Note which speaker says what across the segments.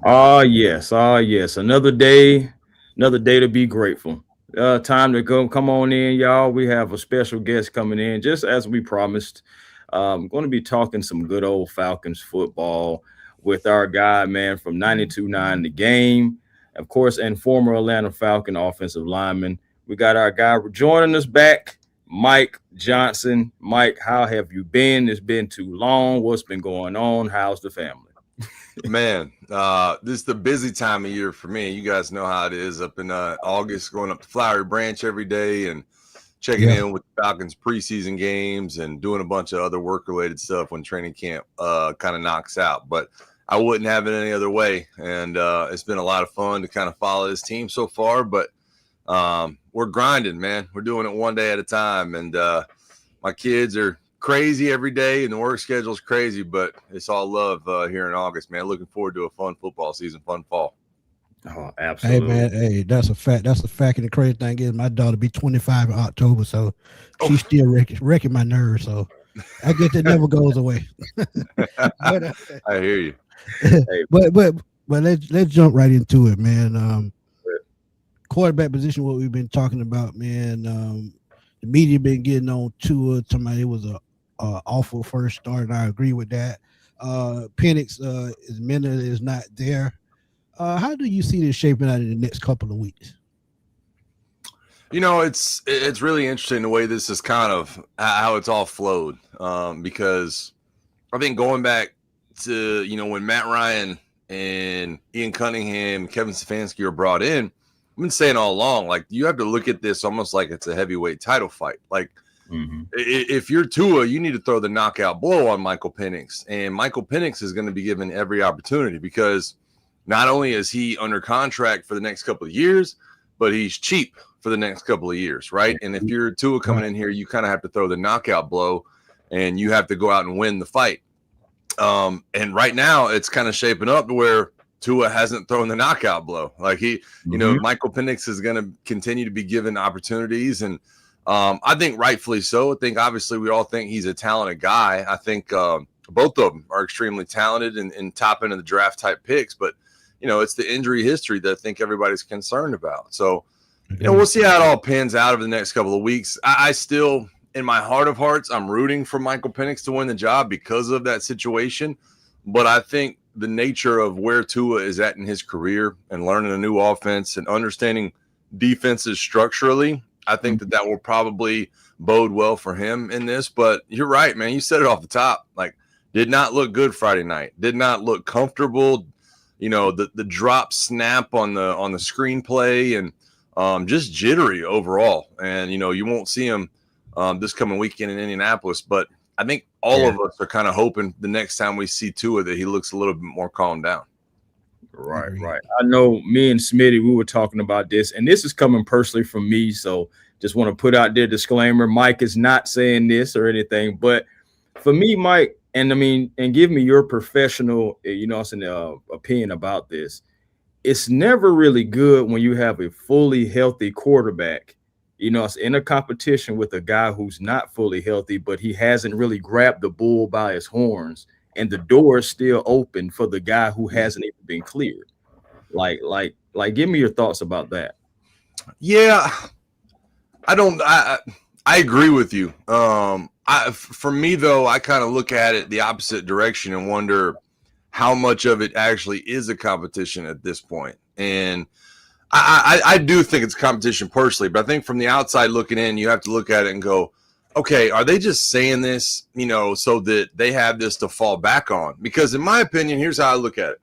Speaker 1: Ah, yes. Ah, yes. Another day to be grateful. Time to go. Come on in, y'all. We have a special guest coming in, just as we promised. Going to be talking some good old Falcons football with our guy, man, from 92.9 The Game, of course, and former Atlanta Falcon offensive lineman. We got our guy joining us back, Mike Johnson. Mike, how have you been? It's been too long. What's been going on? How's the family?
Speaker 2: Man, this is the busy time of year for me. You guys know how it is up in August, going up to Flowery Branch every day and checking
Speaker 3: Yeah.
Speaker 2: in with the Falcons preseason games and doing a bunch of other work-related stuff when training camp kind of knocks out. But I wouldn't have it any other way. And it's been a lot of fun to kind of follow this team so far. But we're grinding, man. We're doing it one day at a time. And my kids are crazy every day, and the work schedule is crazy, but it's all love here in August, man. Looking forward to a fun football season, fun fall.
Speaker 1: Oh,
Speaker 3: Hey
Speaker 1: absolutely.
Speaker 3: man, hey, that's a fact. That's a fact. And the crazy thing is, my daughter be 25 in October, so
Speaker 2: Oh,
Speaker 3: she's still wrecking my nerves. So I guess it never goes away. but uh,
Speaker 2: I hear you.
Speaker 1: Hey,
Speaker 3: but let's jump right into it, man. Quarterback position, what we've been talking about, man. The media been getting on Tua, talking about it was a awful first start, and I agree with that. Penix, his minute is not there. How do you see this shaping out in the next couple of weeks?
Speaker 2: You know, it's really interesting the way this is kind of how it's all flowed, because I think going back to when Matt Ryan and Ian Cunningham, Kevin Stefanski were brought in, I've been saying all along, like, you have to look at this almost like it's a heavyweight title fight. Like,
Speaker 1: mhm.
Speaker 2: if you're Tua, you need to throw the knockout blow on Michael Penix, and Michael Penix is going to be given every opportunity because not only is he under contract for the next couple of years, but he's cheap for the next couple of years, right? And if you're Tua coming
Speaker 3: Right.
Speaker 2: in here, you kind of have to throw the knockout blow, and you have to go out and win the fight. And right now, it's kind of shaping up to where Tua hasn't thrown the knockout blow. Like
Speaker 1: Mhm.
Speaker 2: Michael Penix is going to continue to be given opportunities, and I think rightfully so. I think obviously we all think he's a talented guy. I think both of them are extremely talented and top end of the draft type picks, but it's the injury history that I think everybody's concerned about. So, we'll see how it all pans out over the next couple of weeks. I still, in my heart of hearts, I'm rooting for Michael Penix to win the job because of that situation. But I think the nature of where Tua is at in his career and learning a new offense and understanding defenses structurally, I think that will probably bode well for him in this. But you're right, man. You said it off the top. Like, did not look good Friday night. Did not look comfortable. The drop snap on the screenplay and just jittery overall. And you won't see him this coming weekend in Indianapolis, but I think all
Speaker 1: Yeah.
Speaker 2: of us are kind of hoping the next time we see Tua that he looks a little bit more calmed down.
Speaker 1: Right,
Speaker 3: Agreed.
Speaker 1: right. I know me and Smitty, we were talking about this, and this is coming personally from me. So just want to put out there disclaimer. Mike is not saying this or anything, but for me, Mike, and I mean, and give me your professional, opinion about this. It's never really good when you have a fully healthy quarterback, it's in a competition with a guy who's not fully healthy, but he hasn't really grabbed the bull by his horns, and the door is still open for the guy who hasn't even been cleared. Like, give me your thoughts about that.
Speaker 2: Yeah, I don't. I agree with you. For me though, I kind of look at it the opposite direction and wonder how much of it actually is a competition at this point. And I do think it's competition personally, but I think from the outside looking in, you have to look at it and go, okay, are they just saying this, so that they have this to fall back on? Because in my opinion, here's how I look at it.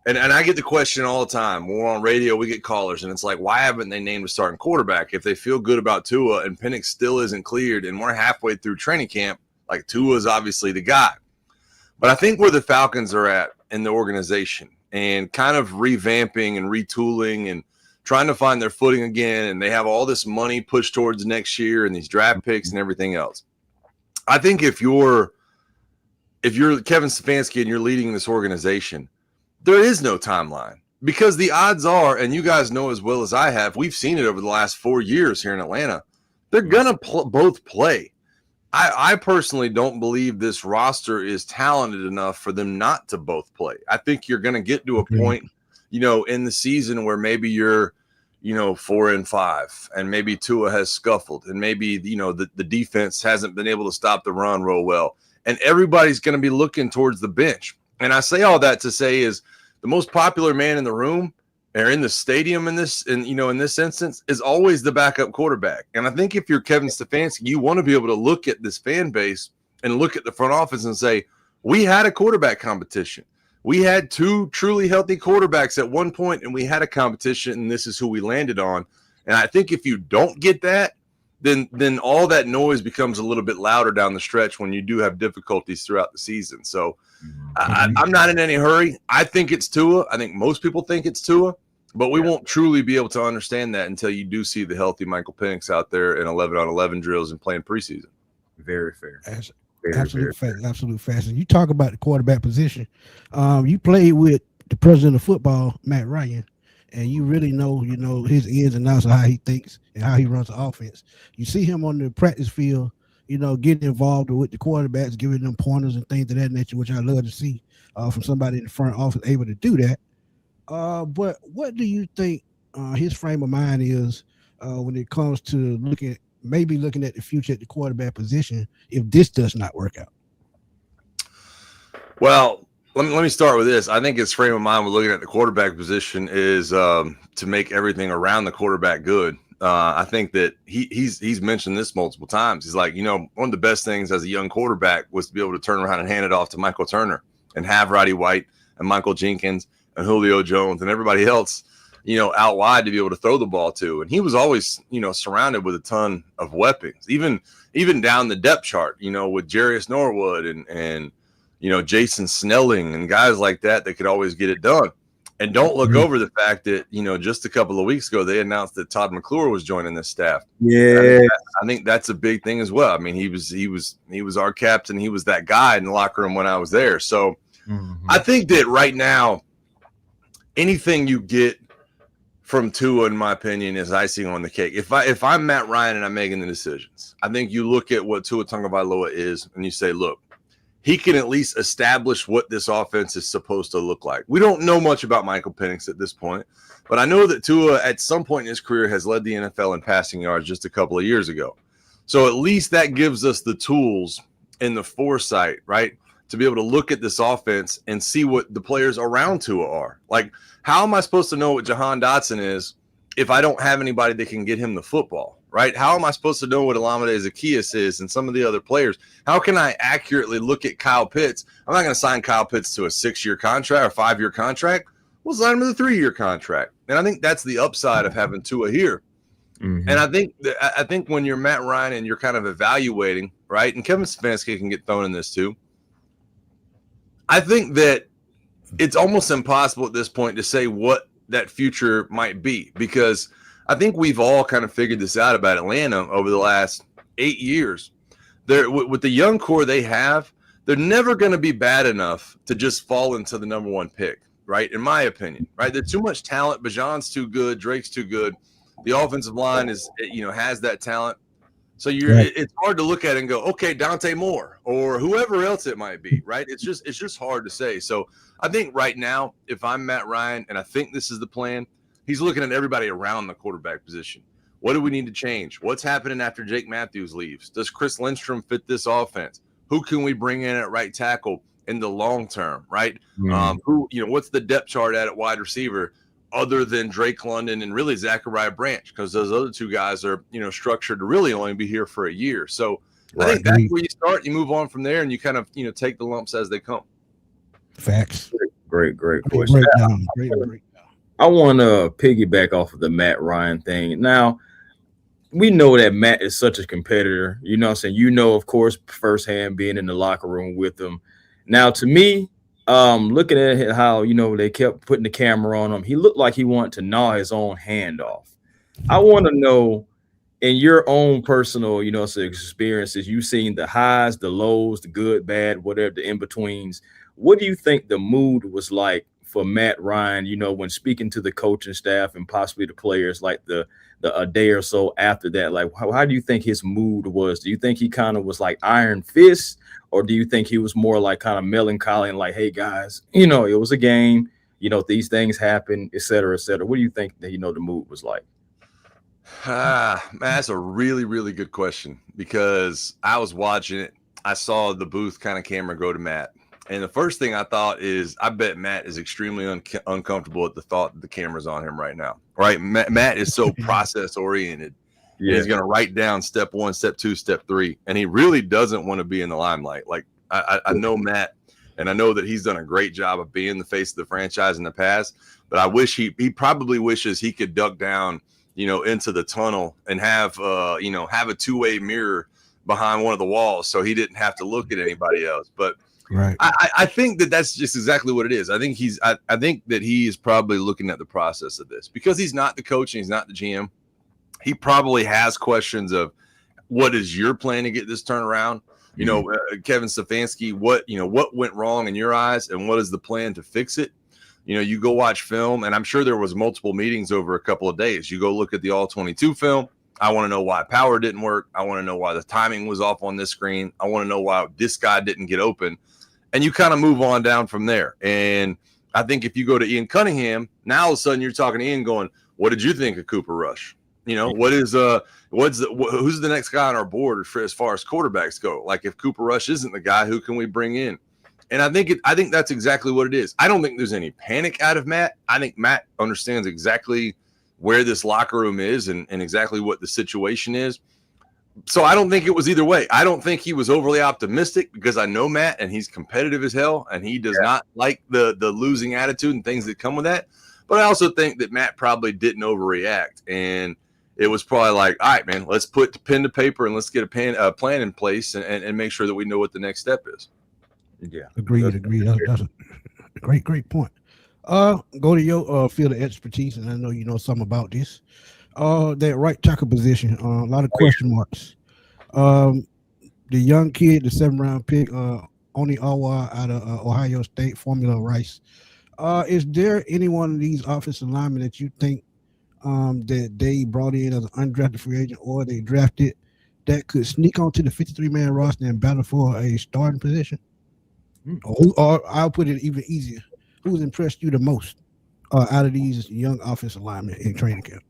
Speaker 2: And I get the question all the time. When we're on radio, we get callers, and it's like, why haven't they named a starting quarterback? If they feel good about Tua and Penix still isn't cleared and we're halfway through training camp, like, Tua's obviously the guy. But I think where the Falcons are at in the organization and kind of revamping and retooling and trying to find their footing again, and they have all this money pushed towards next year and these draft picks and everything else. I think if you're Kevin Stefanski and you're leading this organization, there is no timeline because the odds are, and you guys know as well as I have, we've seen it over the last 4 years here in Atlanta, they're going to both play. I personally don't believe this roster is talented enough for them not to both play. I think you're going to get to a point, in the season where maybe you're, 4-5, and maybe Tua has scuffled, and maybe, the defense hasn't been able to stop the run real well. And everybody's going to be looking towards the bench. And I say all that to say is the most popular man in the room or in the stadium in this instance is always the backup quarterback. And I think if you're Kevin Stefanski, you want to be able to look at this fan base and look at the front office and say, we had a quarterback competition. We had two truly healthy quarterbacks at one point, and we had a competition, and this is who we landed on. And I think if you don't get that, then all that noise becomes a little bit louder down the stretch when you do have difficulties throughout the season. So I'm not in any hurry. I think it's Tua. I think most people think it's Tua, but we won't truly be able to understand that until you do see the healthy Michael Penix out there in 11-on-11 drills and playing preseason.
Speaker 1: Very fair.
Speaker 3: Absolute fact. And you talk about the quarterback position. You played with the president of football, Matt Ryan, and you really know, his ins and outs of how he thinks and how he runs the offense. You see him on the practice field, getting involved with the quarterbacks, giving them pointers and things of that nature, which I love to see from somebody in the front office able to do that. But what do you think his frame of mind is when it comes to looking at the future at the quarterback position if this does not work out?
Speaker 2: Well, let me start with this. I think his frame of mind when looking at the quarterback position is to make everything around the quarterback good. I think that he's mentioned this multiple times. He's like, one of the best things as a young quarterback was to be able to turn around and hand it off to Michael Turner and have Roddy White and Michael Jenkins and Julio Jones and everybody else, out wide to be able to throw the ball to. And he was always, surrounded with a ton of weapons, even down the depth chart, with Jarius Norwood and Jason Snelling and guys like that could always get it done. And don't look over the fact that, just a couple of weeks ago, they announced that Todd McClure was joining this staff.
Speaker 1: Yeah.
Speaker 2: I think that's a big thing as well. I mean, he was our captain. He was that guy in the locker room when I was there. So I think that right now, anything you get from Tua, in my opinion, is icing on the cake. If I'm Matt Ryan and I'm making the decisions, I think you look at what Tua Tagovailoa is and you say, look, he can at least establish what this offense is supposed to look like. We don't know much about Michael Penix at this point, but I know that Tua at some point in his career has led the NFL in passing yards just a couple of years ago. So at least that gives us the tools and the foresight, right, to be able to look at this offense and see what the players around Tua are. Like, how am I supposed to know what Jahan Dotson is if I don't have anybody that can get him the football? Right? How am I supposed to know what Olamide Zaccheaus is and some of the other players? How can I accurately look at Kyle Pitts? I'm not going to sign Kyle Pitts to a 6-year contract or 5-year contract. We'll sign him to a 3-year contract. And I think that's the upside of having Tua here. And I think when you're Matt Ryan and you're kind of evaluating, right, and Kevin Stefanski can get thrown in this too, I think that it's almost impossible at this point to say what that future might be, because I think we've all kind of figured this out about Atlanta over the last 8 years. With the young core they have, they're never going to be bad enough to just fall into the number one pick, right? In my opinion, right? There's too much talent. Bajan's too good. Drake's too good. The offensive line has that talent. So it's hard to look at it and go, okay, Dante Moore or whoever else it might be, right? It's just hard to say. So I think right now, if I'm Matt Ryan and I think this is the plan, he's looking at everybody around the quarterback position. What do we need to change? What's happening after Jake Matthews leaves? Does Chris Lindstrom fit this offense? Who can we bring in at right tackle in the long term, right? What's the depth chart at wide receiver other than Drake London and really Zachariah Branch? Because those other two guys are, structured to really only be here for a year. So I think that's where you start. You move on from there and you kind of, take the lumps as they come.
Speaker 3: Facts.
Speaker 1: Great question. I want to piggyback off of the Matt Ryan thing. Now, we know that Matt is such a competitor. You know what I'm saying? Of course, firsthand being in the locker room with him. Now, to me, looking at how, they kept putting the camera on him, he looked like he wanted to gnaw his own hand off. I want to know, in your own personal, experiences, you've seen the highs, the lows, the good, bad, whatever, the in-betweens. What do you think the mood was like for Matt Ryan, when speaking to the coaching staff and possibly the players, like the a day or so after that, like how do you think his mood was? Do you think he kind of was like iron fist, or do you think he was more like kind of melancholy and like, hey guys, it was a game, these things happen, et cetera, et cetera? What do you think that, the mood was like?
Speaker 2: Man, that's a really, really good question, because I was watching it. I saw the booth kind of camera go to Matt. And the first thing I thought is, I bet Matt is extremely uncomfortable at the thought that the camera's on him right now. Right? Matt is so process oriented. Yeah. He's going to write down step 1, step 2, step 3. And he really doesn't want to be in the limelight. Like I know Matt, and I know that he's done a great job of being the face of the franchise in the past, but I wish he probably wishes he could duck down, into the tunnel and have a two-way mirror behind one of the walls, so he didn't have to look at anybody else. But right, I think that's just exactly what it is. I think that he is probably looking at the process of this, because he's not the coach and he's not the GM. He probably has questions of, what is your plan to get this turned around? Kevin Stefanski, what went wrong in your eyes, and what is the plan to fix it? You go watch film, and I'm sure there was multiple meetings over a couple of days. You go look at the All-22 film. I want to know why power didn't work. I want to know why the timing was off on this screen. I want to know why this guy didn't get open. And you kind of move on down from there. And I think if you go to Ian Cunningham, now all of a sudden you're talking to Ian going, what did you think of Cooper Rush? Who's the next guy on our board as far as quarterbacks go? Like, if Cooper Rush isn't the guy, who can we bring in? And I think that's exactly what it is. I don't think there's any panic out of Matt. I think Matt understands exactly where this locker room is and exactly what the situation is. So I don't think it was either way. I don't think he was overly optimistic, because I know Matt, and he's competitive as hell, and he does not like the losing attitude and things that come with that. But I also think that Matt probably didn't overreact, and it was probably like, all right, man, let's put the pen to paper and let's get a plan in place and make sure that we know what the next step is.
Speaker 3: Yeah, agreed. That's a great point. Go to your field of expertise, and I know you know something about this. That right tackle position, a lot of question marks. The young kid, the 7th round pick, Oni Awa out of Ohio State, Formula Rice. Is there any one of these offensive linemen that you think that they brought in as an undrafted free agent, or they drafted, that could sneak onto the 53-man roster and battle for a starting position? Or I'll put it even easier, who's impressed you the most out of these young offensive linemen in training camp?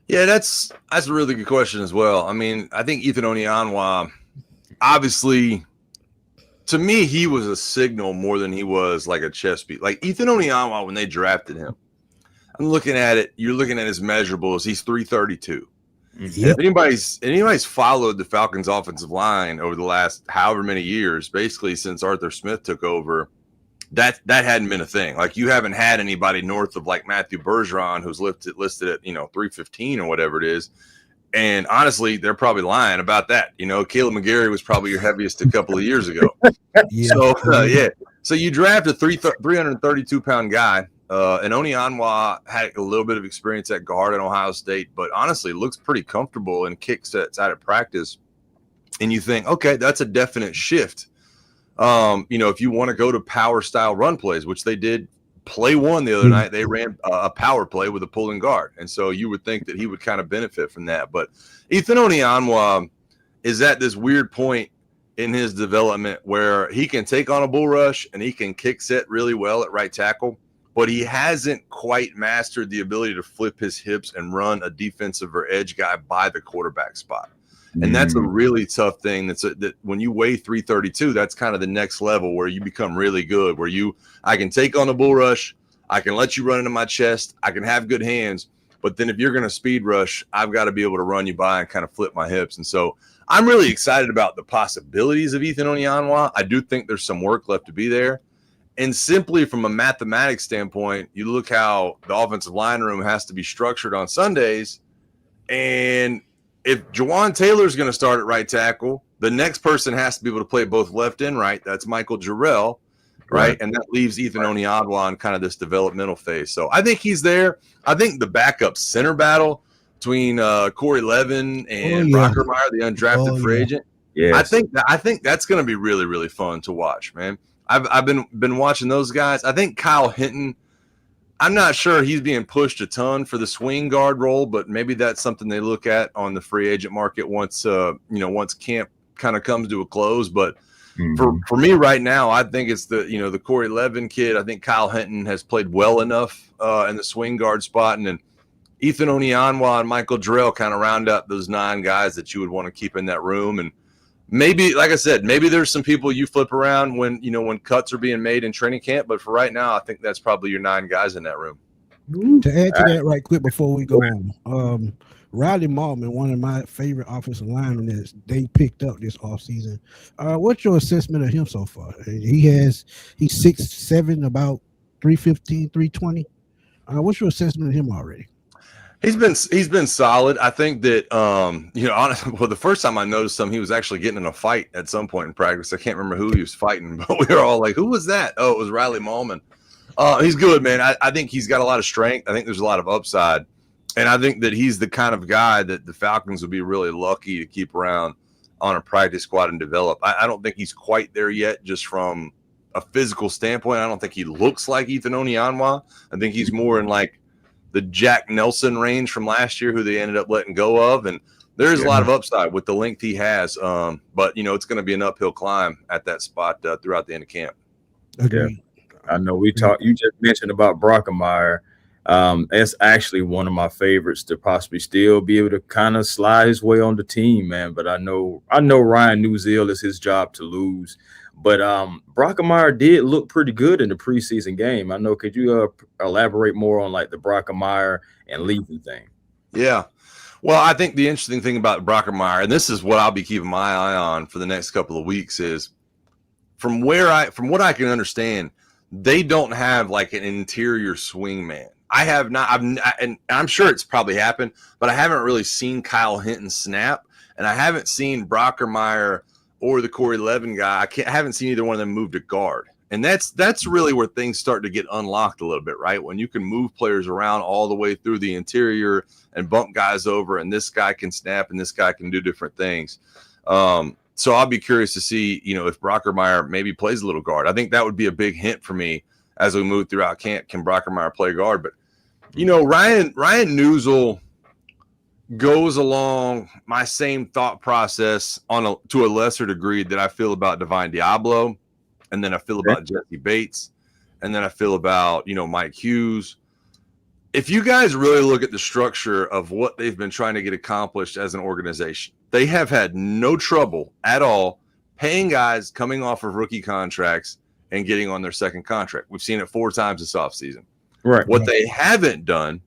Speaker 2: Yeah, that's a really good question as well. I mean, I think Ethan Onyanwa, obviously, to me, he was a signal more than he was like a chess beat. Like Ethan Onyanwa, when they drafted him, I'm looking at it. You're looking at his measurables. He's 332. Yep. If anybody's followed the Falcons offensive line over the last however many years, basically since Arthur Smith took over, that hadn't been a thing. Like, you haven't had anybody north of like Matthew Bergeron, who's listed at 315 or whatever it is. And honestly, they're probably lying about that. Caleb McGarry was probably your heaviest a couple of years ago. So you draft a 332-pound guy. And Onyanwa had a little bit of experience at guard at Ohio State, but honestly looks pretty comfortable in kick sets out of practice. And you think, okay, that's a definite shift. If you want to go to power style run plays, which they did play one the other night, they ran a power play with a pulling guard. And so you would think that he would kind of benefit from that. But Ethan Onyanwa is at this weird point in his development where he can take on a bull rush and he can kick set really well at right tackle, but he hasn't quite mastered the ability to flip his hips and run a defensive or edge guy by the quarterback spot. And that's a really tough thing. That when you weigh 332, that's kind of the next level where you become really good, where I can take on a bull rush, I can let you run into my chest, I can have good hands, but then if you're going to speed rush, I've got to be able to run you by and kind of flip my hips. And so I'm really excited about the possibilities of Ethan Onyanwa. I do think there's some work left to be there. And simply from a mathematics standpoint, you look how the offensive line room has to be structured on Sundays. And if Jawan Taylor is going to start at right tackle, the next person has to be able to play both left and right. That's Michael Jarrell, right? And that leaves Ethan Onyanwa in kind of this developmental phase. So I think he's there. I think the backup center battle between Corey Levin and Brockermeyer, the undrafted free agent, I think that's going to be really, really fun to watch, man. I've been watching those guys. I think Kyle Hinton, I'm not sure he's being pushed a ton for the swing guard role, but maybe that's something they look at on the free agent market once once camp kind of comes to a close. But for me right now, I think it's the Corey Levin kid. I think Kyle Hinton has played well enough in the swing guard spot, and then Ethan Onyanwa and Michael Jarrell kind of round up those 9 guys that you would want to keep in that room. And maybe, like I said, maybe there's some people you flip around when cuts are being made in training camp. But for right now, I think that's probably your 9 guys in that room.
Speaker 3: To add to that right quick before we go on, Riley Maltman, one of my favorite offensive linemen that they picked up this offseason. What's your assessment of him so far? He's 6'7", about 315, 320. What's your assessment of him already?
Speaker 2: He's been solid. I think that honestly, well, the first time I noticed him, he was actually getting in a fight at some point in practice. I can't remember who he was fighting, but we were all like, "Who was that?" Oh, it was Riley Maltman. He's good, man. I think he's got a lot of strength. I think there's a lot of upside, and I think that he's the kind of guy that the Falcons would be really lucky to keep around on a practice squad and develop. I don't think he's quite there yet, just from a physical standpoint. I don't think he looks like Ethan Onyanwa. I think he's more in like the Jack Nelson range from last year, who they ended up letting go of. And there's a lot of upside with the length he has. But, it's going to be an uphill climb at that spot throughout the end of camp.
Speaker 3: Okay.
Speaker 1: Yeah. I know you just mentioned about Brockemeyer. That's actually one of my favorites to possibly still be able to kind of slide his way on the team, man. But I know Ryan Newsill is his job to lose. But Brockemeyer did look pretty good in the preseason game. I know. Could you elaborate more on like the Brockemeyer and Leaving thing?
Speaker 2: Yeah. Well, I think the interesting thing about Brockemeyer, and this is what I'll be keeping my eye on for the next couple of weeks, is from what I can understand, they don't have like an interior swing man. I have not, and I'm sure it's probably happened, but I haven't really seen Kyle Hinton snap, and I haven't seen Brockemeyer or the Corey Levin guy. I haven't seen either one of them move to guard. And that's really where things start to get unlocked a little bit, right? When you can move players around all the way through the interior and bump guys over, and this guy can snap and this guy can do different things. So I'll be curious to see, if Brockemeyer maybe plays a little guard. I think that would be a big hint for me as we move throughout camp. Can Brockemeyer play guard? But, Ryan Newsill goes along my same thought process to a lesser degree that I feel about Divine Diablo, and then I feel about Jesse Bates, and then I feel about Mike Hughes. If you guys really look at the structure of what they've been trying to get accomplished as an organization, they have had no trouble at all paying guys coming off of rookie contracts and getting on their second contract. We've seen it 4 times this offseason.
Speaker 1: Right.
Speaker 2: What they haven't done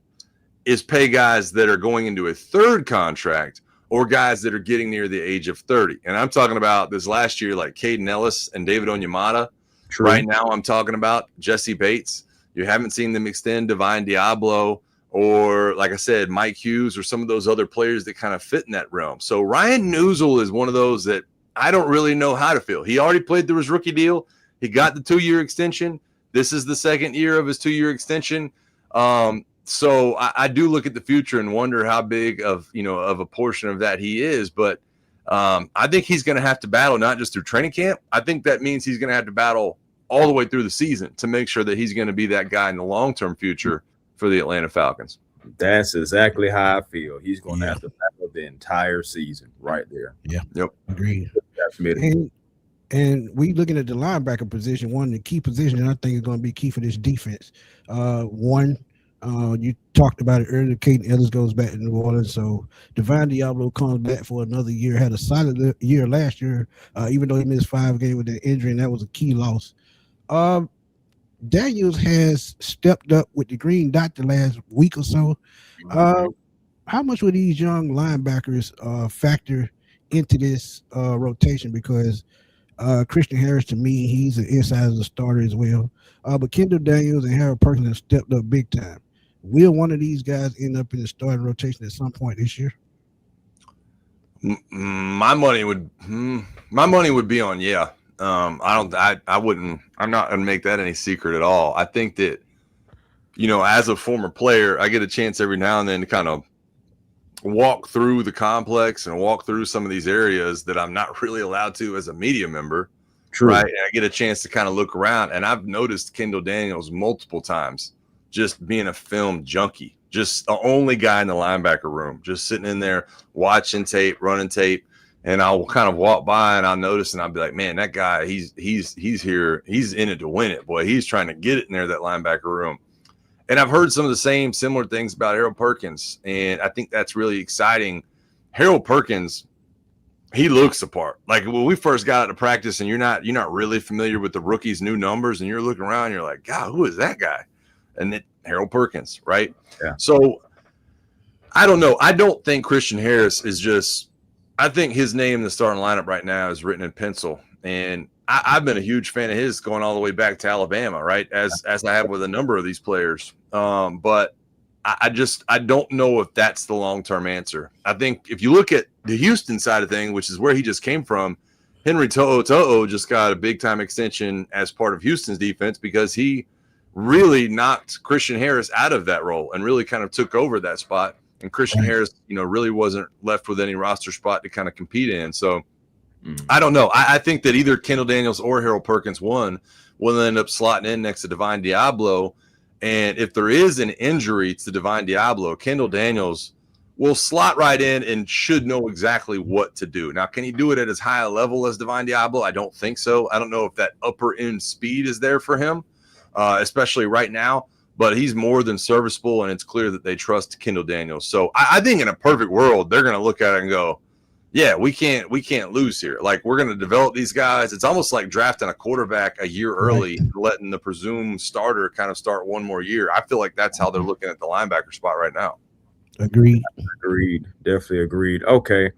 Speaker 2: is pay guys that are going into a third contract or guys that are getting near the age of 30. And I'm talking about this last year, like Caden Ellis and David Onyemata.
Speaker 1: True.
Speaker 2: Right now I'm talking about Jesse Bates. You haven't seen them extend Divine Diablo or, like I said, Mike Hughes or some of those other players that kind of fit in that realm. So Ryan Newsill is one of those that I don't really know how to feel. He already played through his rookie deal. He got the 2-year extension. This is the second year of his 2-year extension. So I do look at the future and wonder how big of a portion of that he is. But I think he's going to have to battle not just through training camp. I think that means he's going to have to battle all the way through the season to make sure that he's going to be that guy in the long-term future for the Atlanta Falcons.
Speaker 1: That's exactly how I feel. He's going to have to battle the entire season right there.
Speaker 3: Yeah.
Speaker 2: Yep.
Speaker 3: Agreed. And we looking at the linebacker position, one of the key positions I think is going to be key for this defense. You talked about it earlier. Caden Ellis goes back to New Orleans, so Divine Diablo comes back for another year. Had a solid year last year, even though he missed 5 games with that injury, and that was a key loss. Daniels has stepped up with the green dot the last week or so. How much will these young linebackers factor into this rotation? Because Christian Harris, to me, he's an inside of the starter as well. But Kendall Daniels and Harold Perkins have stepped up big time. Will one of these guys end up in the starting rotation at some point this year?
Speaker 2: My money would be on yeah. I wouldn't. I'm not going to make that any secret at all. I think that as a former player, I get a chance every now and then to kind of walk through the complex and walk through some of these areas that I'm not really allowed to as a media member.
Speaker 1: True.
Speaker 2: Right. And I get a chance to kind of look around, and I've noticed Kendall Daniels multiple times just being a film junkie, just the only guy in the linebacker room, just sitting in there watching tape, running tape. And I'll kind of walk by and I'll notice, and I'll be like, man, that guy, he's here. He's in it to win it. Boy, he's trying to get it in there, that linebacker room. And I've heard some of the similar things about Harold Perkins. And I think that's really exciting. Harold Perkins, he looks the part. Like when we first got out to practice, and you're not really familiar with the rookie's new numbers, and you're looking around, you're like, God, who is that guy? And Harold Perkins, right?
Speaker 1: Yeah.
Speaker 2: So I don't know. I don't think Christian Harris is just. I think his name in the starting lineup right now is written in pencil, and I've been a huge fan of his going all the way back to Alabama, right? As I have with a number of these players, but I don't know if that's the long-term answer. I think if you look at the Houston side of things, which is where he just came from, Henry To'o just got a big-time extension as part of Houston's defense because he really knocked Christian Harris out of that role and really kind of took over that spot. And Christian Harris, really wasn't left with any roster spot to kind of compete in. So I don't know. I think that either Kendall Daniels or Harold Perkins, one, will end up slotting in next to Divine Diablo. And if there is an injury to Divine Diablo, Kendall Daniels will slot right in and should know exactly what to do. Now, can he do it at as high a level as Divine Diablo? I don't think so. I don't know if that upper end speed is there for him, especially right now. But he's more than serviceable, and it's clear that they trust Kendall Daniels. So I think in a perfect world, they're going to look at it and go, yeah, we can't lose here. Like, we're going to develop these guys. It's almost like drafting a quarterback a year early, letting the presumed starter kind of start one more year. I feel like that's how they're looking at the linebacker spot right now.
Speaker 3: Agreed.
Speaker 1: Definitely agreed. Okay.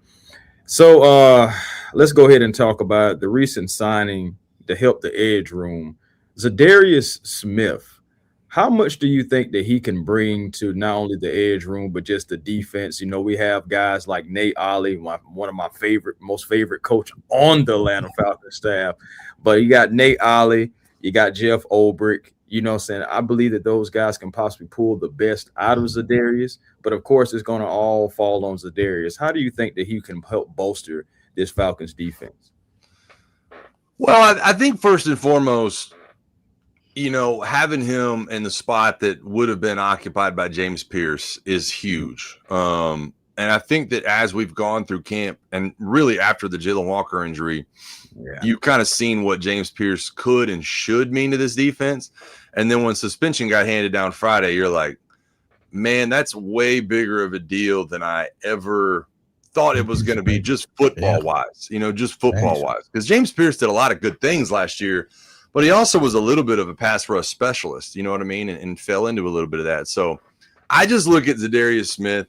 Speaker 1: So let's go ahead and talk about the recent signing to help the edge room. Zadarius Smith. How much do you think that he can bring to not only the edge room, but just the defense? We have guys like Nate Ollie, one of my most favorite coach on the Atlanta Falcons staff. But you got Nate Ollie, you got Jeff Ulbrich. I believe that those guys can possibly pull the best out of Zadarius. But, of course, it's going to all fall on Zadarius. How do you think that he can help bolster this Falcons defense?
Speaker 2: Well, I think first and foremost, having him in the spot that would have been occupied by James Pierce is huge. And I think that as we've gone through camp and really after the Jalen Walker injury, you've kind of seen what James Pierce could and should mean to this defense. And then when suspension got handed down Friday, you're like, man, that's way bigger of a deal than I ever thought it was going to be, just football-wise, Because James Pierce did a lot of good things last year, but he also was a little bit of a pass rush specialist, you know what I mean, and fell into a little bit of that. So I just look at Zadarius Smith,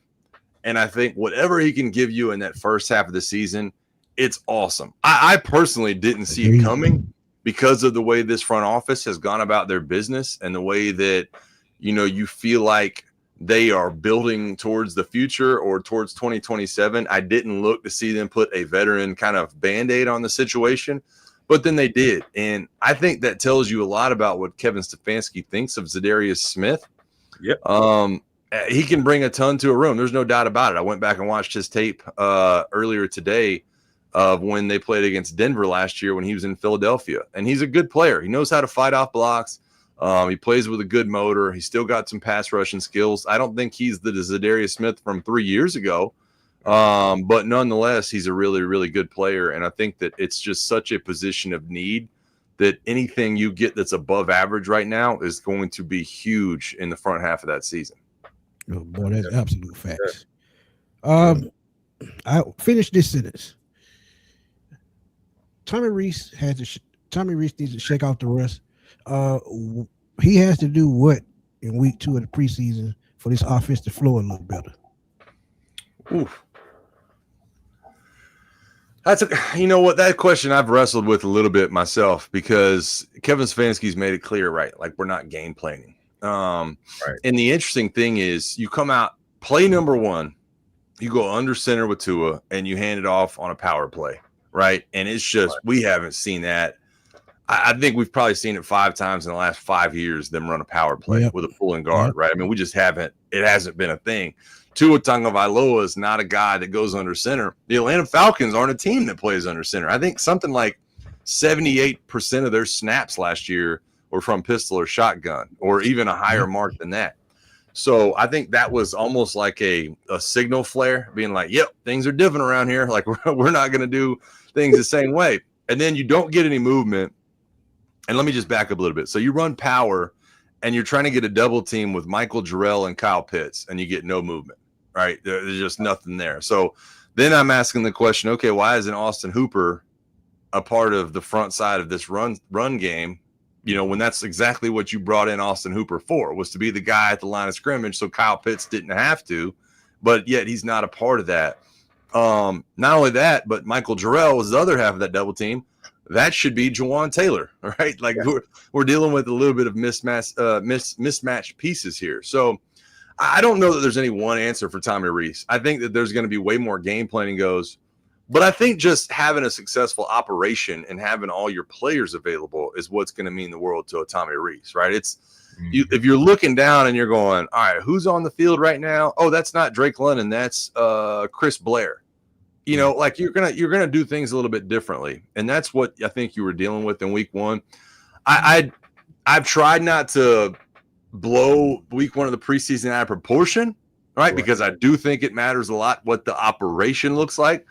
Speaker 2: and I think whatever he can give you in that first half of the season, it's awesome. I personally didn't see it coming because of the way this front office has gone about their business and the way that, you feel like they are building towards the future or towards 2027. I didn't look to see them put a veteran kind of Band-Aid on the situation. But then they did, and I think that tells you a lot about what Kevin Stefanski thinks of Zadarius Smith.
Speaker 1: Yep.
Speaker 2: He can bring a ton to a room. There's no doubt about it. I went back and watched his tape earlier today of when they played against Denver last year when he was in Philadelphia, and he's a good player. He knows how to fight off blocks. He plays with a good motor. He's still got some pass rushing skills. I don't think he's the Zadarius Smith from 3 years ago. But nonetheless, he's a really, really good player. And I think that it's just such a position of need that anything you get that's above average right now is going to be huge in the front half of that season.
Speaker 3: Oh, boy, that's absolute facts. I finished this sentence. Tommy Reese needs to shake off the rust. He has to do what in week 2 of the preseason for this offense to flow a little better?
Speaker 2: Oof. That question I've wrestled with a little bit myself because Kevin Stefanski's made it clear, right? Like, we're not game planning. Right. And the interesting thing is you come out, play number 1, you go under center with Tua, and you hand it off on a power play, right? And it's just, we haven't seen that. I think we've probably seen it 5 times in the last 5 years, them run a power play with a pulling guard, right? I mean, we just haven't, it hasn't been a thing. Tua Tagovailoa is not a guy that goes under center. The Atlanta Falcons aren't a team that plays under center. I think something like 78% of their snaps last year were from pistol or shotgun, or even a higher mark than that. So I think that was almost like a signal flare, being like, yep, things are different around here. Like, we're not going to do things the same way. And then you don't get any movement. And let me just back up a little bit. So you run power, and you're trying to get a double team with Michael Jarrell and Kyle Pitts, and you get no movement, right? There's just nothing there. So then I'm asking the question, okay, why isn't Austin Hooper a part of the front side of this run game? You know, when that's exactly what you brought in Austin Hooper for, was to be the guy at the line of scrimmage, so Kyle Pitts didn't have to, but yet he's not a part of that. Not only that, but Michael Jarrell was the other half of that double team. That should be Jawan Taylor, right? Like, we're dealing with a little bit of mismatched pieces here. So I don't know that there's any one answer for Tommy Rees. I think that there's going to be way more game planning goes. But I think just having a successful operation and having all your players available is what's going to mean the world to a Tommy Rees, right? It's if you're looking down and you're going, all right, who's on the field right now? Oh, that's not Drake London, that's Chris Blair. You know, like, you're gonna do things a little bit differently, and that's what I think you were dealing with in week one. I've tried not to blow week one of the preseason out of proportion, right? Because I do think it matters a lot what the operation looks like.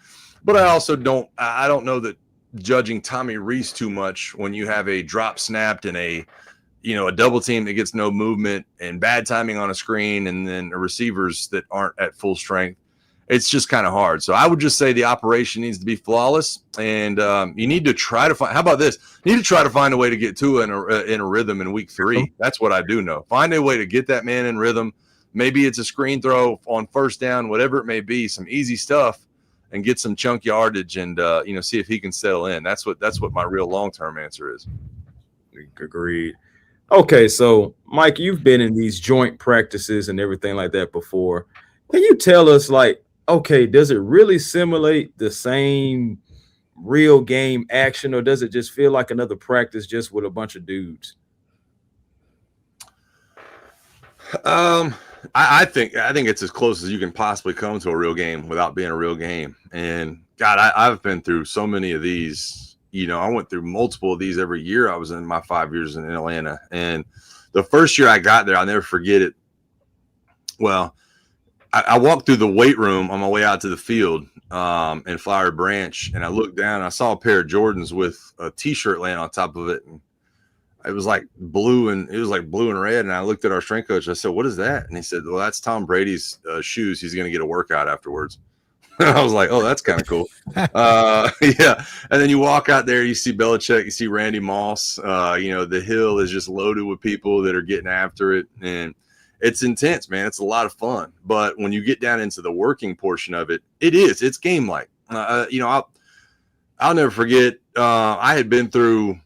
Speaker 2: But I also don't know that judging Tommy Rees too much when you have a drop snapped and a double team that gets no movement and bad timing on a screen, and then receivers that aren't at full strength. It's just kind of hard. So I would just say the operation needs to be flawless, and you need to try to find. How about this? You need to try to find a way to get Tua in a rhythm in week 3. That's what I do know. Find a way to get that man in rhythm. Maybe it's a screen throw on first down, whatever it may be, some easy stuff, and get some chunk yardage, and see if he can settle in. That's what my real long-term answer is.
Speaker 1: Agreed. Okay, so Mike, you've been in these joint practices and everything like that before. Can you tell us, like, okay, does it really simulate the same real game action, or does it just feel like another practice just with a bunch of dudes?
Speaker 2: I think it's as close as you can possibly come to a real game without being a real game. And God, I've been through so many of these. I went through multiple of these every year I was in my 5 years in Atlanta. And the first year I got there, I'll never forget it. Well, I walked through the weight room on my way out to the field in Flowery Branch, and I looked down and I saw a pair of Jordans with a T-shirt laying on top of it. And it was like blue and red. And I looked at our strength coach. I said, "What is that?" And he said, "Well, that's Tom Brady's shoes. He's going to get a workout afterwards." I was like, "Oh, that's kind of cool." Yeah. And then you walk out there, you see Belichick, you see Randy Moss. The hill is just loaded with people that are getting after it, and it's intense, man. It's a lot of fun. But when you get down into the working portion of it, it's game like. I'll never forget. I had been through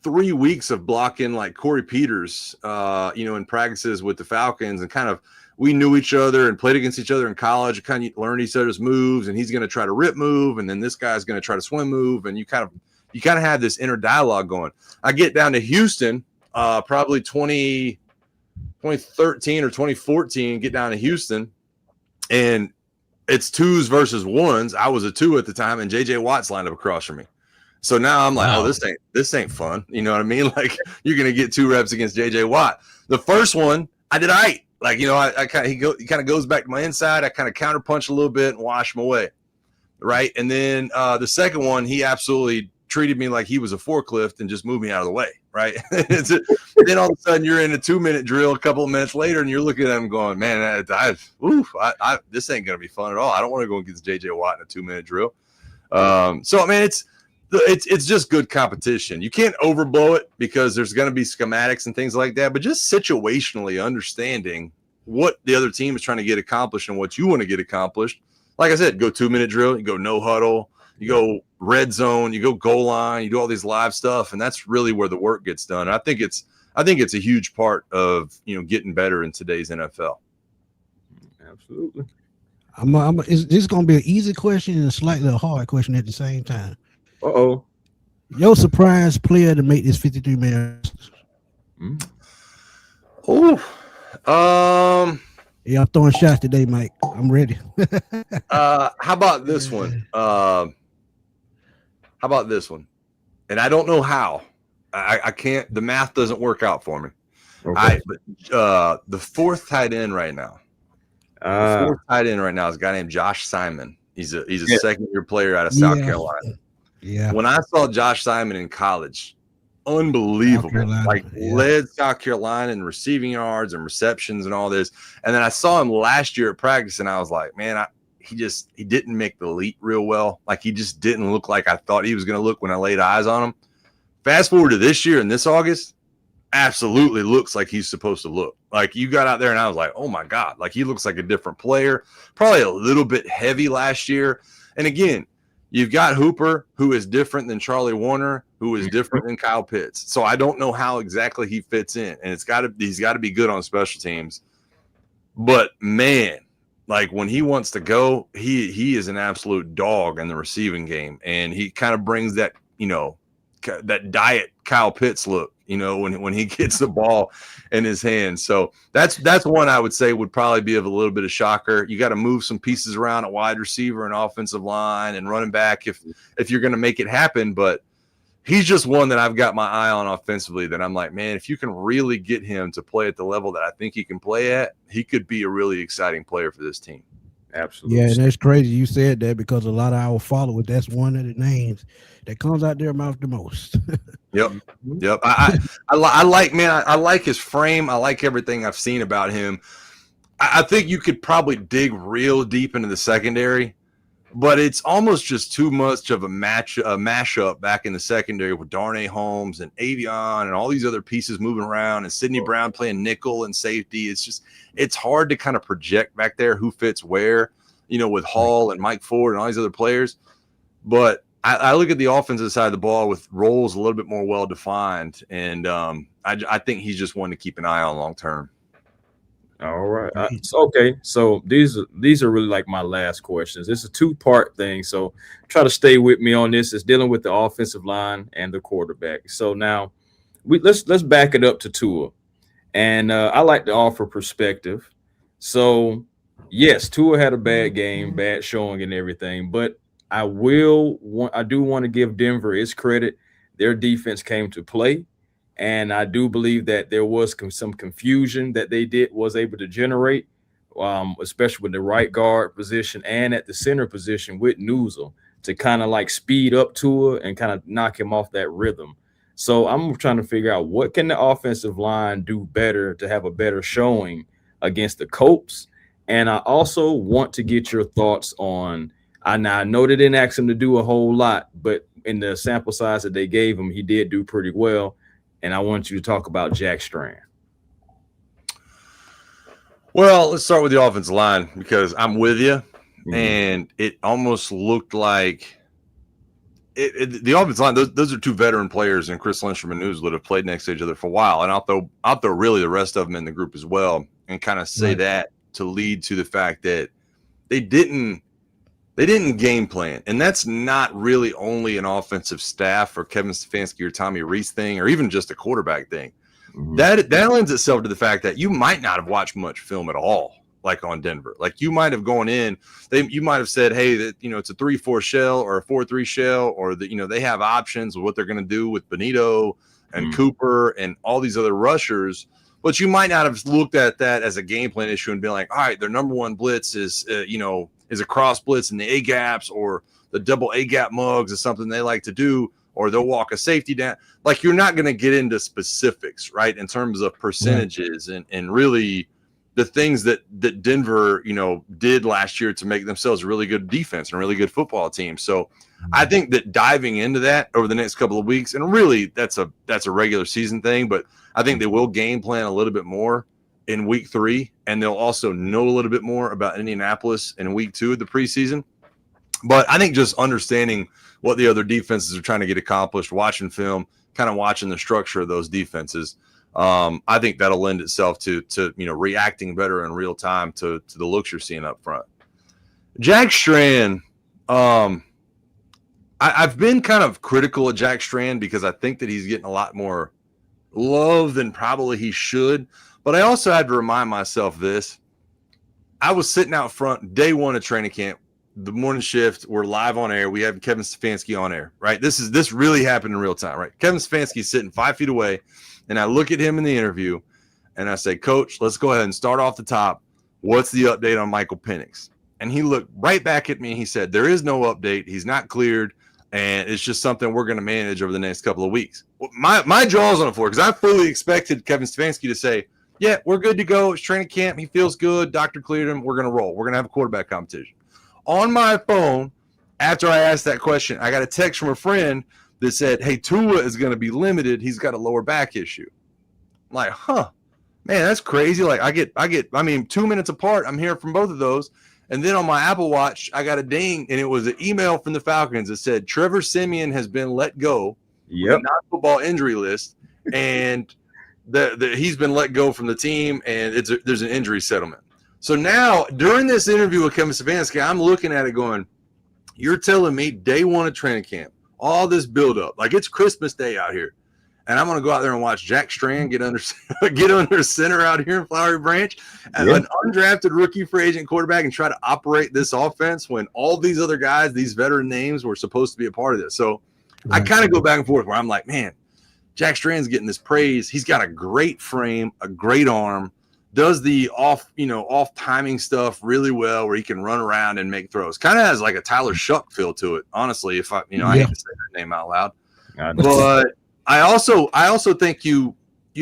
Speaker 2: 3 weeks of blocking like Corey Peters, in practices with the Falcons, and kind of we knew each other and played against each other in college, kind of learned each other's moves, and he's going to try to rip move, and then this guy's going to try to swim move, and you kind of have this inner dialogue going. I get down to Houston, probably 2013 or 2014, get down to Houston, and it's 2s versus 1s. I was a 2 at the time, and JJ Watt's lined up across from me. So now I'm like, wow. Oh, this ain't fun. You know what I mean? Like, you're gonna get 2 reps against JJ Watt. The first one, I did right. Like, he kind of goes back to my inside. I kind of counter punch a little bit and wash him away, right? And then the second one, he absolutely treated me like he was a forklift and just moved me out of the way, right? Then all of a sudden you're in a 2-minute drill a couple of minutes later, and you're looking at him going, "Man, this ain't gonna be fun at all. I don't want to go against JJ Watt in a 2-minute drill." So I mean, it's just good competition. You can't overblow it because there's going to be schematics and things like that, but just situationally understanding what the other team is trying to get accomplished and what you want to get accomplished. Like I said, go 2-minute drill, you go no huddle, you go red zone, you go goal line, you do all these live stuff, and that's really where the work gets done. And I think it's a huge part of getting better in today's NFL.
Speaker 1: Absolutely.
Speaker 3: This is going to be an easy question and a slightly hard question at the same time.
Speaker 1: Uh-oh.
Speaker 3: Your surprise player to make this 53 man. Yeah, I'm throwing shots today, Mike. I'm ready.
Speaker 2: How about this one? and I don't know how. I can't. The math doesn't work out for me.
Speaker 1: Okay.
Speaker 2: But the fourth tight end right now. The fourth tight end right now is a guy named Josh Simon. He's a second-year player out of South Carolina.
Speaker 3: Yeah.
Speaker 2: When I saw Josh Simon in college, unbelievable. Led South Carolina in receiving yards and receptions and all this. And then I saw him last year at practice, and I was like, man, he didn't make the leap real well. Like, he just didn't look like I thought he was going to look when I laid eyes on him. Fast forward to this year and this August, absolutely looks like he's supposed to look. Like, you got out there and I was like, oh my God, like, he looks like a different player, probably a little bit heavy last year. And again, you've got Hooper, who is different than Charlie Warner, who is different than Kyle Pitts. So I don't know how exactly he fits in, and he's got to be good on special teams. But man, like, when he wants to go, he is an absolute dog in the receiving game, and he kind of brings that, that diet Kyle Pitts look, when he gets the ball in his hands. So that's one I would say would probably be of a little bit of shocker. You got to move some pieces around at wide receiver and offensive line and running back if you're going to make it happen. But he's just one that I've got my eye on offensively that I'm like, man, if you can really get him to play at the level that I think he can play at, he could be a really exciting player for this team.
Speaker 1: Absolutely.
Speaker 3: Yeah, and that's crazy you said that, because a lot of our followers, that's one of the names that comes out their mouth the most.
Speaker 2: Yep. I like his frame. I like everything I've seen about him. I think you could probably dig real deep into the secondary, but it's almost just too much of a mashup back in the secondary with Darnay Holmes and Avion and all these other pieces moving around, and Sidney Brown playing nickel and safety. It's hard to kind of project back there who fits where, with Hall and Mike Ford and all these other players. But I look at the offensive side of the ball with roles a little bit more well-defined, and I think he's just one to keep an eye on long-term.
Speaker 1: All right. So these are really like my last questions. It's a two-part thing, so try to stay with me on this. It's dealing with the offensive line and the quarterback. So now let's back it up to Tua, and I like to offer perspective. So yes, Tua had a bad game, bad showing, and everything, but I do want to give Denver its credit. Their defense came to play. And I do believe that there was some confusion that they was able to generate, especially with the right guard position and at the center position with Newsel, to kind of like speed up Tua and kind of knock him off that rhythm. So I'm trying to figure out, what can the offensive line do better to have a better showing against the Colts? And I also want to get your thoughts on, I know they didn't ask him to do a whole lot, but in the sample size that they gave him, he did do pretty well. And I want you to talk about Jack Strand.
Speaker 2: Well, let's start with the offensive line, because I'm with you. Mm-hmm. And it almost looked like the offensive line, those are two veteran players, and Chris Lindstrom and Newsel, that have played next to each other for a while. And I'll throw really the rest of them in the group as well, and kind of say that to lead to the fact that they didn't game plan. And that's not really only an offensive staff or Kevin Stefanski or Tommy Rees thing, or even just a quarterback thing. Mm-hmm. That lends itself to the fact that you might not have watched much film at all, like on Denver. Like, you might have gone in, you might have said, hey, it's a 3-4 shell or a 4-3 shell, or they have options with what they're going to do with Benito and Cooper and all these other rushers. But you might not have looked at that as a game plan issue and been like, all right, their number one blitz is a cross blitz in the A gaps, or the double A gap mugs is something they like to do, or they'll walk a safety down. Like, you're not going to get into specifics, right, in terms of percentages and really the things that Denver, did last year to make themselves a really good defense and a really good football team. So I think that diving into that over the next couple of weeks, and really that's a regular season thing, but I think they will game plan a little bit more in week 3, and they'll also know a little bit more about Indianapolis in week 2 of the preseason. But I think just understanding what the other defenses are trying to get accomplished, watching film, kind of watching the structure of those defenses, I think that'll lend itself to reacting better in real time to the looks you're seeing up front. Jack Strand, I've been kind of critical of Jack Strand because I think that he's getting a lot more love than probably he should. But I also had to remind myself this. I was sitting out front day one of training camp. the morning shift. We're live on air. We have Kevin Stefanski on air, right? This really happened in real time, right? Kevin Stefanski's sitting 5 feet away, and I look at him in the interview, and I say, Coach, let's go ahead and start off the top. What's the update on Michael Penix? And he looked right back at me, and he said, there is no update. He's not cleared, and it's just something we're going to manage over the next couple of weeks. Well, my jaw's on the floor because I fully expected Kevin Stefanski to say, yeah, we're good to go. It's training camp. He feels good. Doctor cleared him. We're going to roll. We're going to have a quarterback competition. On my phone, after I asked that question, I got a text from a friend that said, hey, Tua is going to be limited. He's got a lower back issue. I'm like, huh, man, that's crazy. Like I mean, 2 minutes apart, I'm hearing from both of those. And then on my Apple Watch, I got a ding, and it was an email from the Falcons that said Trevor Siemian has been let go.
Speaker 1: Yep.
Speaker 2: Non-football injury list, and he's been let go from the team, and there's an injury settlement. So now, during this interview with Kevin Stefanski, I'm looking at it going, you're telling me day one of training camp, all this buildup, like it's Christmas Day out here, and I'm going to go out there and watch Jack Strand get under center out here in Flowery Branch, and an undrafted rookie free agent quarterback, and try to operate this offense when all these other guys, these veteran names, were supposed to be a part of this. So I kind of go back and forth where I'm like, man, Jack Strand's getting this praise. He's got a great frame, a great arm, does the off timing stuff really well where he can run around and make throws. Kind of has like a Tyler Shuck feel to it, honestly, if I hate to say that name out loud. But I also think you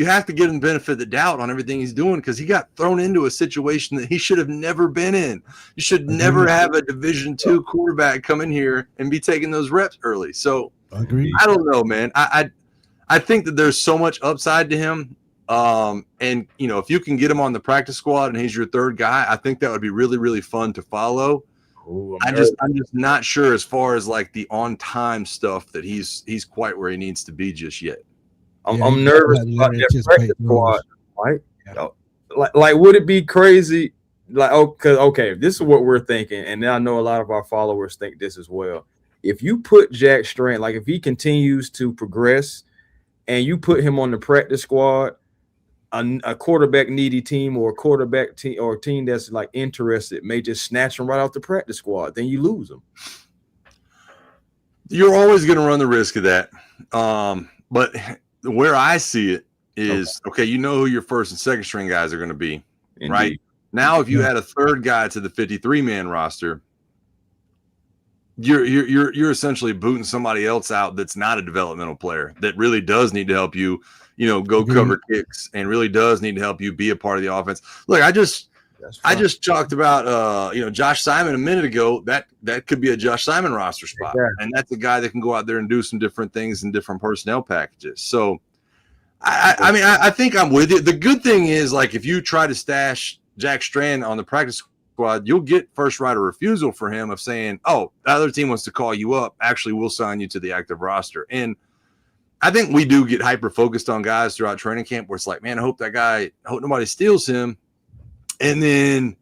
Speaker 2: have to give him the benefit of the doubt on everything he's doing because he got thrown into a situation that he should have never been in. You should never have a Division II quarterback come in here and be taking those reps early. So I don't know, man. I think that there's so much upside to him. And if you can get him on the practice squad and he's your third guy, I think that would be really, really fun to follow. Ooh, I'm just not sure as far as like the on time stuff that he's quite where he needs to be just yet.
Speaker 1: I'm nervous about that practice squad, right? Yeah. Like, would it be crazy? Like, okay, this is what we're thinking, and I know a lot of our followers think this as well. If you put Jack Strand, like if he continues to progress, and you put him on the practice squad, a quarterback needy team or a quarterback team or a team that's like interested may just snatch him right off the practice squad. Then you lose him.
Speaker 2: You're always going to run the risk of that. But where I see it is, okay, you know who your first and second string guys are going to be, Indeed. Right? Now, if you had a third guy to the 53-man roster, you're essentially booting somebody else out that's not a developmental player that really does need to help you, go cover kicks and really does need to help you be a part of the offense. Look, I just talked about Josh Simon a minute ago. That could be a Josh Simon roster spot, and that's a guy that can go out there and do some different things in different personnel packages. So, I think I'm with you. The good thing is, like, if you try to stash Jack Strand on the practice squad, you'll get first right of refusal for him of saying, oh, the other team wants to call you up. Actually, we'll sign you to the active roster. And I think we do get hyper focused on guys throughout training camp where it's like, man, I hope nobody steals him. And then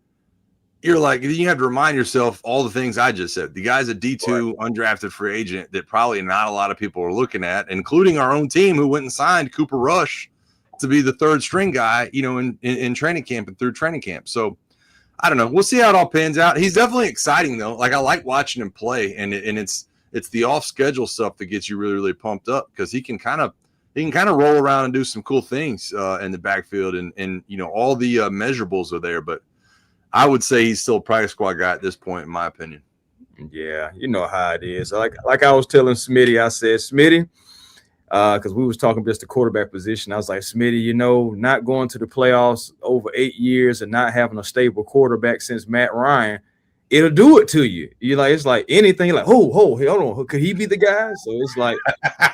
Speaker 2: you're like, you have to remind yourself all the things I just said. The guy's a D2 undrafted free agent that probably not a lot of people are looking at, including our own team who went and signed Cooper Rush to be the third string guy, in training camp and through training camp. So I don't know. We'll see how it all pans out. He's definitely exciting though. Like I like watching him play, and it's the off schedule stuff that gets you really, really pumped up because he can kind of roll around and do some cool things in the backfield, and all the measurables are there. But I would say he's still a practice squad guy at this point, in my opinion.
Speaker 1: Yeah, you know how it is. Like I was telling Smitty, I said, Smitty, because we was talking just the quarterback position. I was like, Smitty, not going to the playoffs over 8 years and not having a stable quarterback since Matt Ryan, it'll do it to you. It's like anything. You're like, hold on, could he be the guy? So it's like,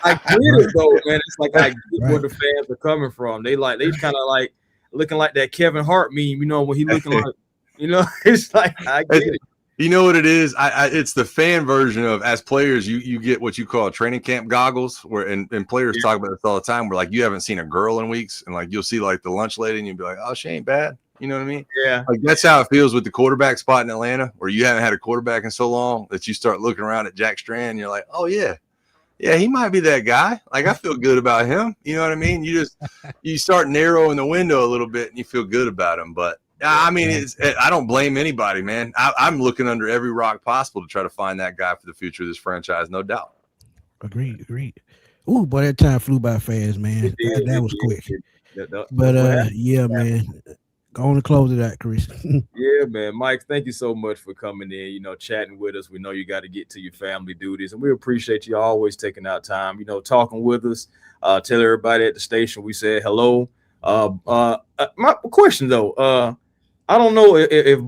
Speaker 1: I get it though, man. It's like I get where the fans are coming from. They kind of like looking like that Kevin Hart meme, when he looking like, it's like I get it.
Speaker 2: You know what it is? It's the fan version of, as players, you get what you call training camp goggles, where and players talk about this all the time. Where like you haven't seen a girl in weeks, and like you'll see like the lunch lady, and you'll be like, oh, she ain't bad. You know what I mean?
Speaker 1: Yeah.
Speaker 2: Like that's how it feels with the quarterback spot in Atlanta, where you haven't had a quarterback in so long that you start looking around at Jack Strand, and you're like, oh yeah, he might be that guy. Like I feel good about him. You know what I mean? You start narrowing the window a little bit, and you feel good about him, but. I mean, I don't blame anybody, man. I'm looking under every rock possible to try to find that guy for the future of this franchise, no doubt.
Speaker 3: Agreed. Ooh, boy, that time flew by fast, man. That was quick. But yeah, man. Go on and close it out, Chris.
Speaker 1: Yeah, man. Mike, thank you so much for coming in, chatting with us. We know you got to get to your family duties, and we appreciate you always taking out time, talking with us. Tell everybody at the station we said hello. My question though, I don't know if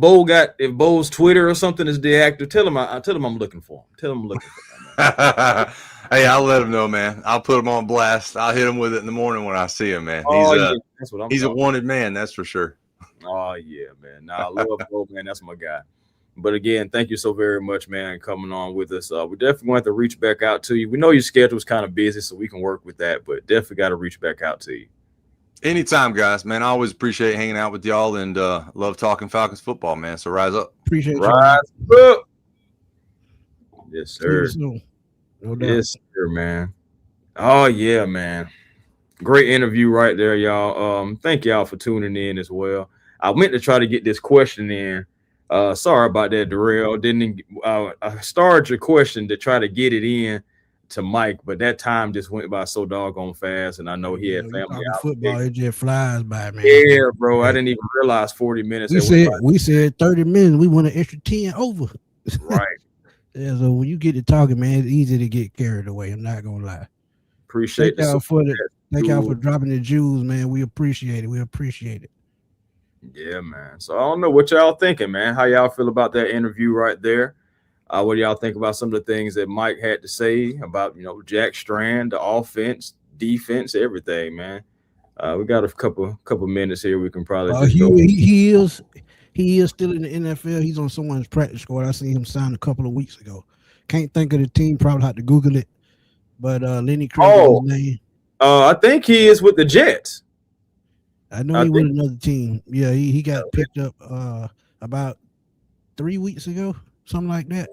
Speaker 1: Bo's Twitter or something is deactive. Tell him I'm looking for him. Tell him I'm looking for him.
Speaker 2: Hey, I'll let him know, man. I'll put him on blast. I'll hit him with it in the morning when I see him, man. He's a wanted man, that's for sure.
Speaker 1: Oh yeah, man. Nah, I love Bo, man. That's my guy. But again, thank you so very much, man, coming on with us. We definitely want to reach back out to you. We know your schedule's kind of busy, so we can work with that, but definitely got to reach back out to you.
Speaker 2: Anytime, guys, man. I always appreciate hanging out with y'all and love talking Falcons football, man. So rise up.
Speaker 3: Appreciate you.
Speaker 1: Rise up. Yes, sir.
Speaker 3: No doubt.
Speaker 1: Yes, sir, man. Oh, yeah, man. Great interview right there, y'all. Thank y'all for tuning in as well. I meant to try to get this question in. Sorry about that, Darrell. I started your question to try to get it in to Mike, but that time just went by so doggone fast, and I know he had family out.
Speaker 3: Football, it just flies by, man.
Speaker 1: Yeah, bro. I didn't even realize 40 minutes.
Speaker 3: We said 30 minutes. We went an extra 10 over.
Speaker 1: Right.
Speaker 3: Yeah, so when you get to talking, man, it's easy to get carried away. I'm not gonna lie.
Speaker 1: Appreciate
Speaker 3: Thank y'all for dropping the jewels, man. We appreciate it.
Speaker 1: Yeah, man. So I don't know what y'all thinking, man. How y'all feel about that interview right there? What do y'all think about some of the things that Mike had to say about, Jack Strand, the offense, defense, everything, man? We got a couple minutes here. We can probably
Speaker 3: he is still in the NFL. He's on someone's practice squad. I seen him sign a couple of weeks ago. Can't think of the team. Probably have to Google it. But Lenny Craig name.
Speaker 1: I think he is with the Jets.
Speaker 3: I know he with another team. Yeah, he got picked up about 3 weeks ago, something like that.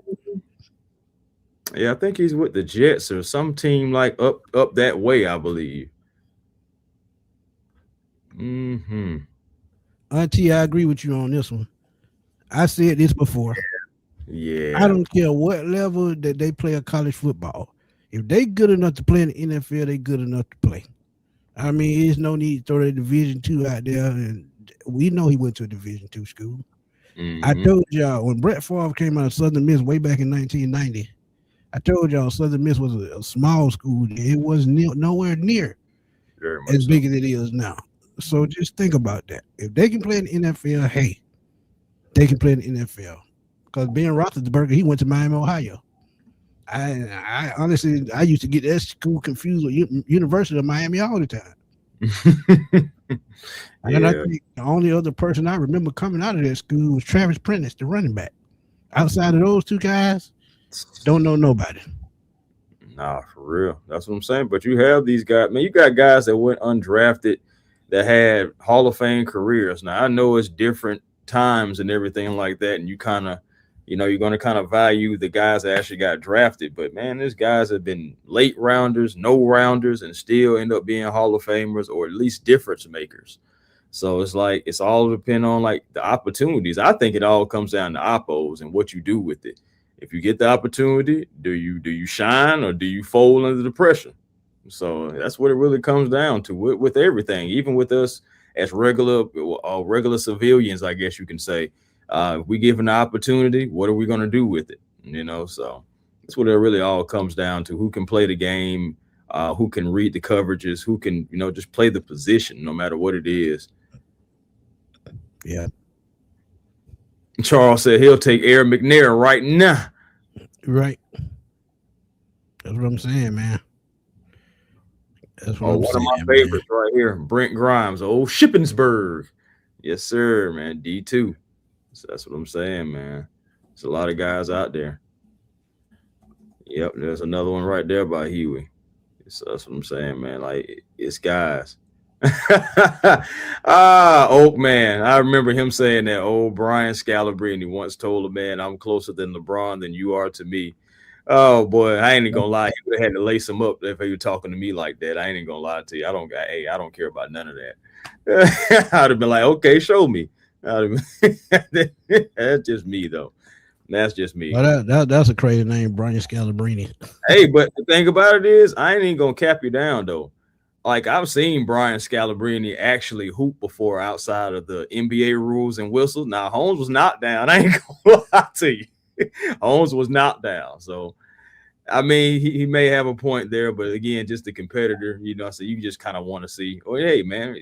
Speaker 1: Yeah, I think he's with the Jets or some team like up that way, I believe.
Speaker 3: Auntie, I agree with you on this one. I said this before.
Speaker 1: Yeah.
Speaker 3: I don't care what level that they play a college football. If they good enough to play in the NFL, they good enough to play. I mean, there's no need to throw the Division II out there, and we know he went to a Division II school. Mm-hmm. I told y'all when Brett Favre came out of Southern Miss way back in 1990, I told y'all Southern Miss was a small school. It was nowhere near as big as it is now. So just think about that. If they can play in the NFL, hey, they can play in the NFL. Because Ben Roethlisberger, he went to Miami, Ohio. I honestly, I used to get that school confused with University of Miami all the time. And I think the only other person I remember coming out of that school was Travis Prentice, the running back. Outside of those two guys, don't know nobody.
Speaker 1: Nah, for real. That's what I'm saying. But you have these guys, man. You got guys that went undrafted that had Hall of Fame careers. Now, I know it's different times and everything like that, and you kind of, you're going to kind of value the guys that actually got drafted. But, man, these guys have been late rounders, no rounders, and still end up being Hall of Famers or at least difference makers. So it's like it's all depend on, like, the opportunities. I think it all comes down to oppos and what you do with it. If you get the opportunity, do you shine or do you fold under the pressure? So that's what it really comes down to with everything, even with us as regular civilians, I guess you can say. If we give an opportunity, what are we going to do with it? So that's what it really all comes down to. Who can play the game, who can read the coverages, who can, just play the position no matter what it is.
Speaker 3: Yeah.
Speaker 1: Charles said he'll take Air McNair right now.
Speaker 3: Right. That's what I'm saying, man. That's what I'm
Speaker 1: one
Speaker 3: saying,
Speaker 1: of my favorites right here, Brent Grimes, old Shippensburg. Yes, sir, man. D2. So that's what I'm saying, man. There's a lot of guys out there. Yep, there's another one right there by Huey. So that's what I'm saying, man. Like, it's guys. Oak man. I remember him saying that. Old Brian Scalabrine once told a man, "I'm closer than LeBron than you are to me." Oh boy, I ain't gonna lie. He would have had to lace him up if he was talking to me like that. I ain't gonna lie to you. I don't care about none of that. I'd have been like, okay, show me. That's just me, though. That's just me.
Speaker 3: Well, that's a crazy name, Brian Scalabrine.
Speaker 1: Hey, but the thing about it is, I ain't even gonna cap you down though. Like I've seen Brian Scalabrine actually hoop before outside of the NBA rules and whistles. Now Holmes was knocked down. I ain't gonna lie to you. Holmes was knocked down. So I mean, he may have a point there, but again, just the competitor, so you just kind of want to see, oh, hey, man,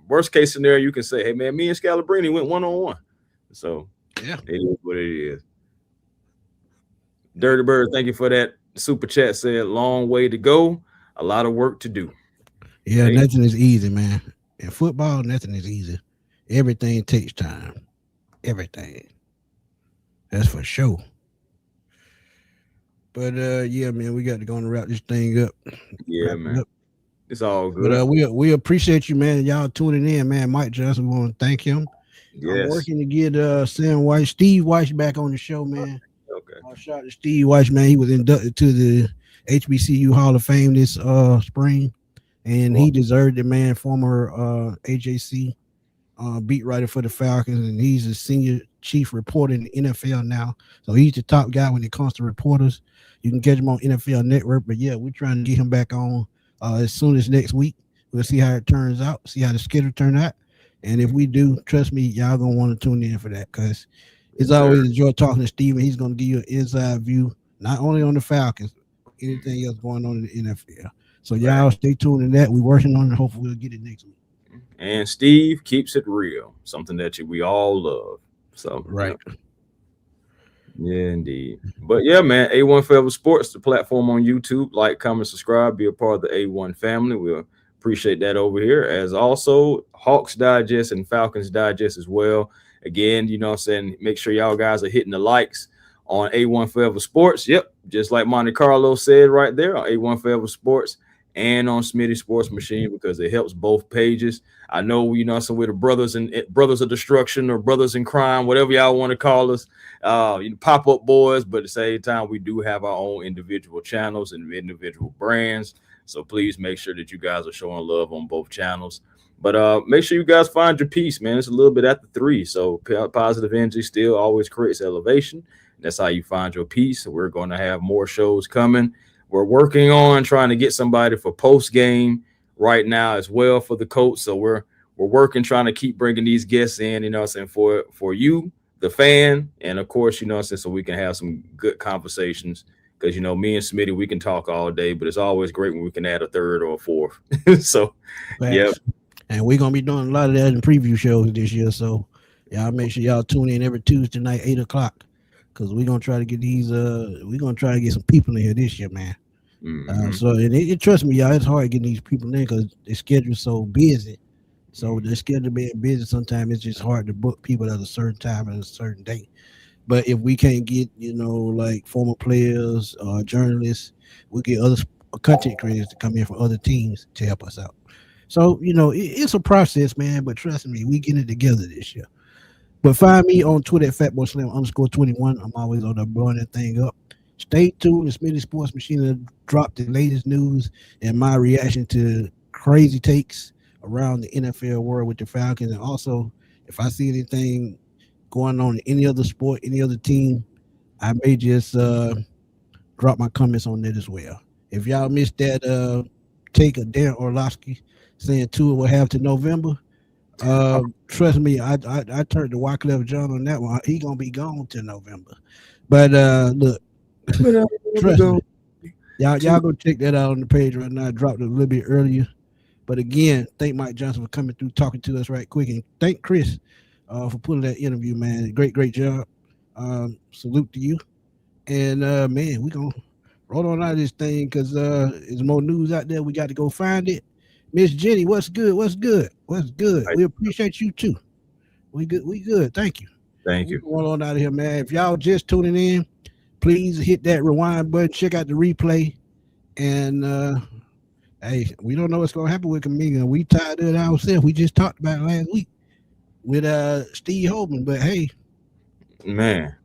Speaker 1: worst case scenario, you can say, hey, man, me and Scalabrine went one-on-one. So,
Speaker 3: yeah,
Speaker 1: it is what it is. Dirty Bird, thank you for that super chat. Said, long way to go, a lot of work to do.
Speaker 3: Yeah, hey. Nothing is easy, man. In football, nothing is easy. Everything takes time. Everything. That's for sure. But yeah, man, we got to go and wrap this thing up.
Speaker 1: Yeah, man. It's all good.
Speaker 3: But we appreciate you, man. Y'all tuning in, man. Mike Johnson, we want to thank him. Yes. I'm working to get Steve Weiss back on the show, man. Okay. Shout out to Steve Weiss, man. He was inducted to the HBCU Hall of Fame this spring, and he deserved it, man. Former AJC beat writer for the Falcons, and he's a senior chief reporter in the NFL now. So he's the top guy when it comes to reporters. You can catch him on NFL Network, but yeah, we're trying to get him back on as soon as next week. We'll see how it turns out, see how the schedule turns out. And if we do, trust me, y'all going to want to tune in for that because it's always enjoy talking to Steven. He's going to give you an inside view, not only on the Falcons, but anything else going on in the NFL. So y'all stay tuned in that. We're working on it. Hopefully we'll get it next week.
Speaker 1: And Steve keeps it real, something that we all love. So
Speaker 3: right.
Speaker 1: Yeah, indeed. But yeah, man, A1 Forever Sports, the platform on YouTube. Like, comment, subscribe, be a part of the A1 family. We'll appreciate that over here. As also Hawks Digest and Falcons Digest as well. Again, what I'm saying, make sure y'all guys are hitting the likes on A1 Forever Sports. Yep, just like Monte Carlo said right there on A1 Forever Sports and on Smitty Sports Machine because it helps both pages. I know, so we're the brothers of destruction or brothers in crime, whatever y'all want to call us, pop-up boys, but at the same time, we do have our own individual channels and individual brands. So please make sure that you guys are showing love on both channels. But make sure you guys find your peace, man. It's a little bit after 3. So positive energy still always creates elevation. That's how you find your peace. We're going to have more shows coming. We're working on trying to get somebody for post-game right now as well for the Colts. So we're working, trying to keep bringing these guests in, for you, the fan, and of course, so we can have some good conversations because, me and Smitty, we can talk all day, but it's always great when we can add a third or a fourth. So, yeah.
Speaker 3: And we're going to be doing a lot of that in preview shows this year. So y'all make sure y'all tune in every Tuesday night, 8:00. Because we're going to try to get we're going to try to get some people in here this year, man. Mm-hmm. So and trust me, y'all, it's hard getting these people in because their schedule's so busy. So the schedule being busy, sometimes it's just hard to book people at a certain time and a certain date. But if we can't get, like former players or journalists, we get other content creators to come in from other teams to help us out. So, it's a process, man. But trust me, we get it together this year. But find me on Twitter at FatboySlim_21. I'm always on there blowing that thing up. Stay tuned. The Smitty Sports Machine will drop the latest news and my reaction to crazy takes around the NFL world with the Falcons. And also, if I see anything going on in any other sport, any other team, I may just drop my comments on that as well. If y'all missed that take of Dan Orlovsky saying Tua will have to November, trust me, I turned to Wyclef John on that one. He gonna be gone till November. But look, trust me, y'all go check that out on the page right now. I dropped it a little bit earlier. But again, thank Mike Johnson for coming through, talking to us right quick, and thank Chris for putting that interview, man. Great job. Salute to you. And man, we gonna roll on out of this thing because there's more news out there. We got to go find it. Miss Jenny, what's good? We appreciate you too. We good. Thank you. Roll on out of here, man. If y'all just tuning in, please hit that rewind button. Check out the replay. And hey, we don't know what's gonna happen with Kaminga. We tied it ourselves. We just talked about it last week with Steve Holman. But hey,
Speaker 1: man,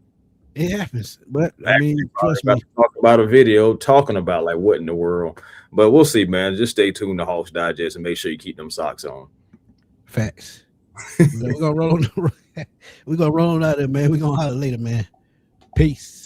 Speaker 3: it happens. But I mean, trust me.
Speaker 1: Talk about a video talking about like what in the world. But we'll see, man. Just stay tuned to Hawks Digest and make sure you keep them socks on.
Speaker 3: Facts. We're gonna roll on. We're gonna roll on out there, man. We're gonna holler later, man. Peace.